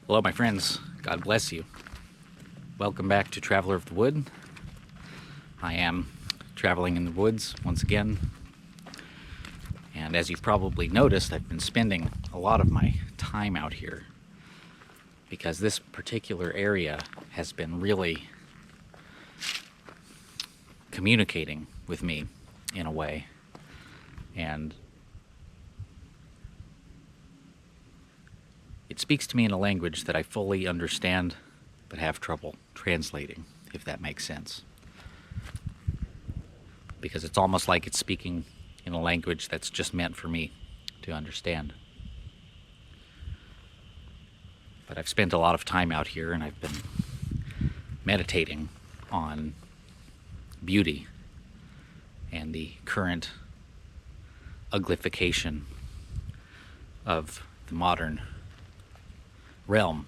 Hello, my friends. God bless you. Welcome back to Traveler of the Wood. I am traveling in the woods once again. And as you've probably noticed, I've been spending a lot of my time out here because this particular area has been really communicating with me in a way. And it speaks to me in a language that I fully understand but have trouble translating, if that makes sense. Because it's almost like it's speaking in a language that's just meant for me to understand. But I've spent a lot of time out here and I've been meditating on beauty and the current uglification of the modern realm.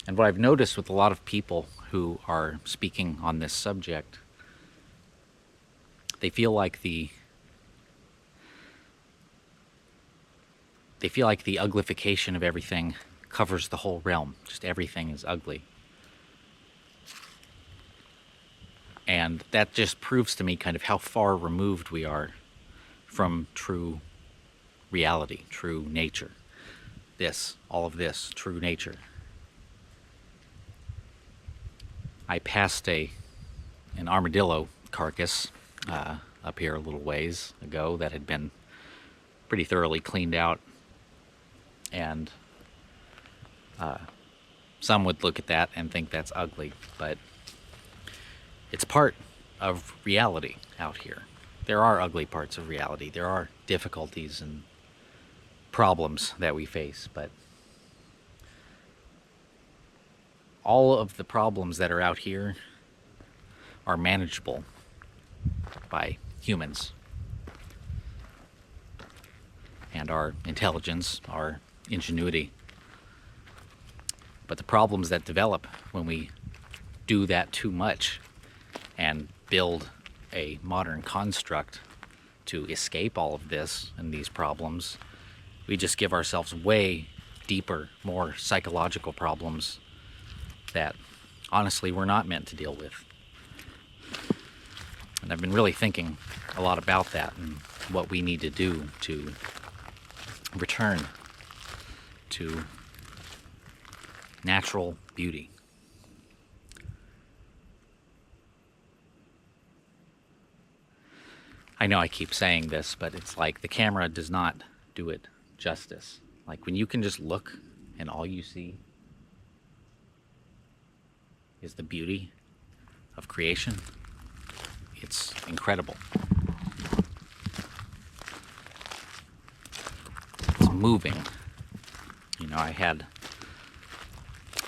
And what I've noticed with a lot of people who are speaking on this subject, they feel like the uglification of everything covers the whole realm. Just everything is ugly. And that just proves to me kind of how far removed we are from true reality, true nature. All of this, true nature. I passed an armadillo carcass up here a little ways ago that had been pretty thoroughly cleaned out. And some would look at that and think that's ugly, but it's part of reality out here. There are ugly parts of reality. There are difficulties and problems that we face, but all of the problems that are out here are manageable by humans and our intelligence, our ingenuity. But the problems that develop when we do that too much and build a modern construct to escape all of this and these problems, we just give ourselves way deeper, more psychological problems that honestly we're not meant to deal with. And I've been really thinking a lot about that and what we need to do to return to natural beauty. I know I keep saying this, but it's like the camera does not do it justice. Like when you can just look and all you see is the beauty of creation, it's incredible. It's moving. You know, I had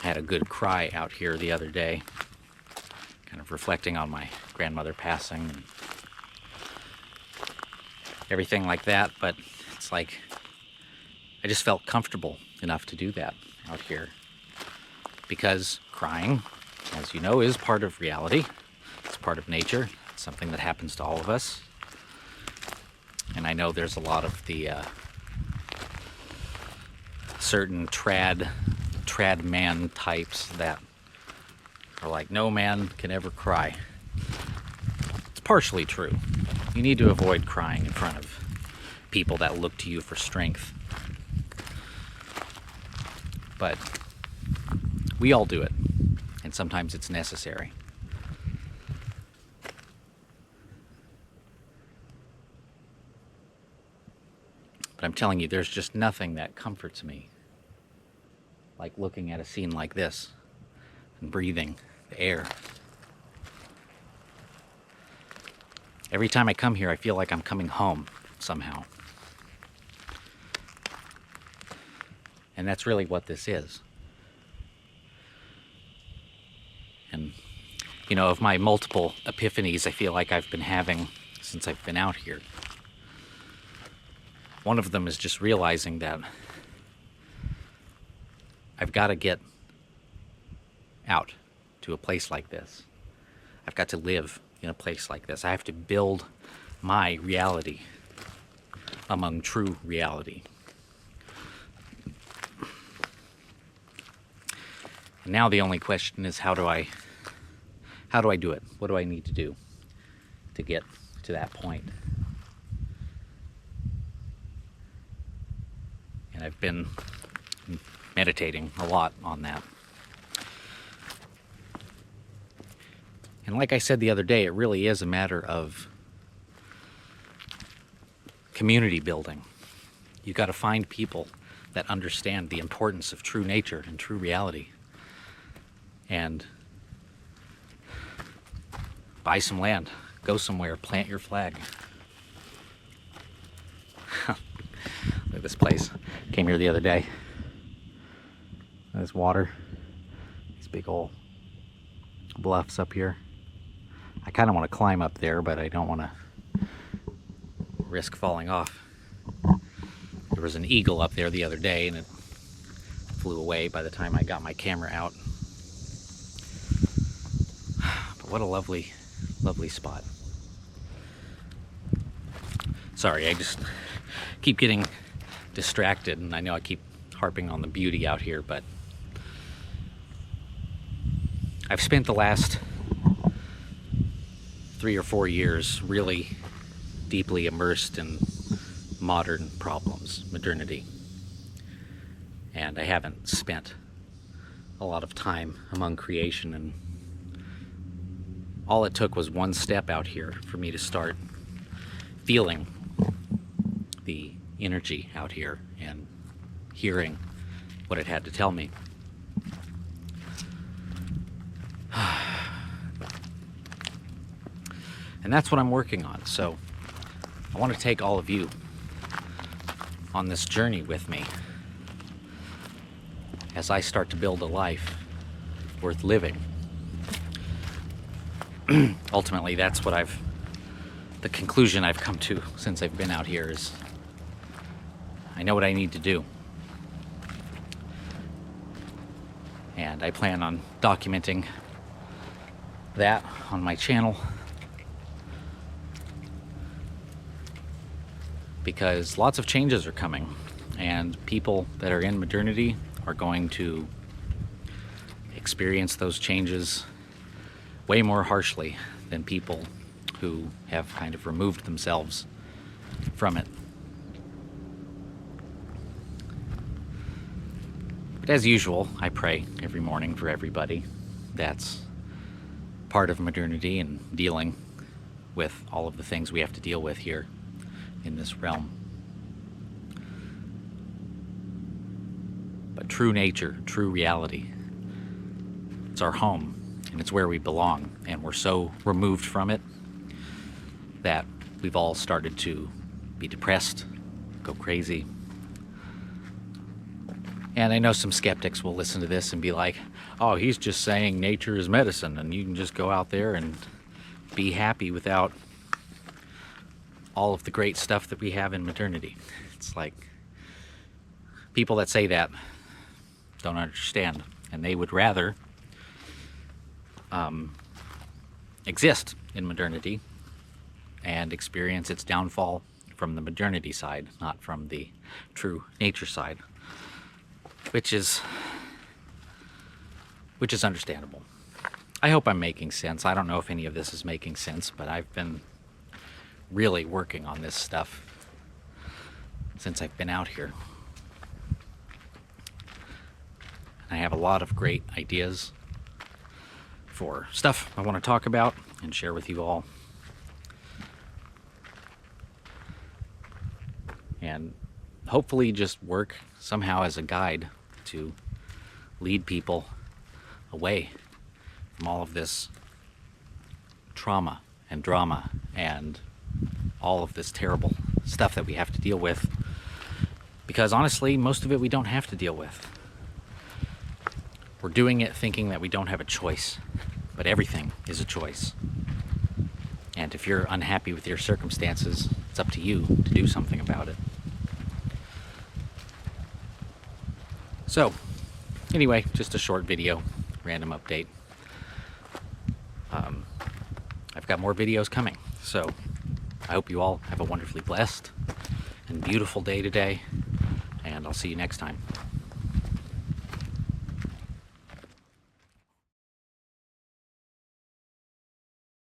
a good cry out here the other day, kind of reflecting on my grandmother passing and everything like that, but it's like I just felt comfortable enough to do that out here because crying, as you know, is part of reality. It's part of nature. It's something that happens to all of us. And I know there's a lot of the certain trad man types that are like, no man can ever cry. It's partially true. You need to avoid crying in front of people that look to you for strength. But we all do it, and sometimes it's necessary. But I'm telling you, there's just nothing that comforts me like looking at a scene like this and breathing the air. Every time I come here, I feel like I'm coming home somehow. And that's really what this is. And, you know, of my multiple epiphanies I feel like I've been having since I've been out here, one of them is just realizing that I've got to get out to a place like this. I've got to live in a place like this. I have to build my reality among true reality. Now the only question is how do I do it? What do I need to do to get to that point? And I've been meditating a lot on that. And like I said the other day, it really is a matter of community building. You've got to find people that understand the importance of true nature and true reality. And buy some land, go somewhere, plant your flag. Look at this place. Came here the other day. There's water. These big old bluffs up here. I kind of want to climb up there, but I don't want to risk falling off. There was an eagle up there the other day, and it flew away by the time I got my camera out. But what a lovely, lovely spot. Sorry, I just keep getting distracted, and I know I keep harping on the beauty out here, but I've spent the last 3 or 4 years really deeply immersed in modern problems, modernity. And I haven't spent a lot of time among creation, and all it took was one step out here for me to start feeling the energy out here and hearing what it had to tell me. And that's what I'm working on. So I want to take all of you on this journey with me as I start to build a life worth living. Ultimately, that's what the conclusion I've come to since I've been out here is I know what I need to do. And I plan on documenting that on my channel, because lots of changes are coming, and people that are in modernity are going to experience those changes way more harshly than people who have kind of removed themselves from it. But as usual, I pray every morning for everybody that's part of modernity and dealing with all of the things we have to deal with here in this realm. But true nature, true reality, it's our home, and it's where we belong, and we're so removed from it that we've all started to be depressed, go crazy. And I know some skeptics will listen to this and be like, oh, he's just saying nature is medicine and you can just go out there and be happy without all of the great stuff that we have in modernity. It's like, people that say that don't understand, and they would rather exist in modernity and experience its downfall from the modernity side, not from the true nature side, which is understandable. I hope I'm making sense. I don't know if any of this is making sense, but I've been really working on this stuff since I've been out here. I have a lot of great ideas for stuff I want to talk about and share with you all. And hopefully just work somehow as a guide to lead people away from all of this trauma and drama and all of this terrible stuff that we have to deal with. Because honestly, most of it we don't have to deal with. We're doing it thinking that we don't have a choice, but everything is a choice. And if you're unhappy with your circumstances, it's up to you to do something about it. So, anyway, just a short video, random update. I've got more videos coming, so I hope you all have a wonderfully blessed and beautiful day today, and I'll see you next time.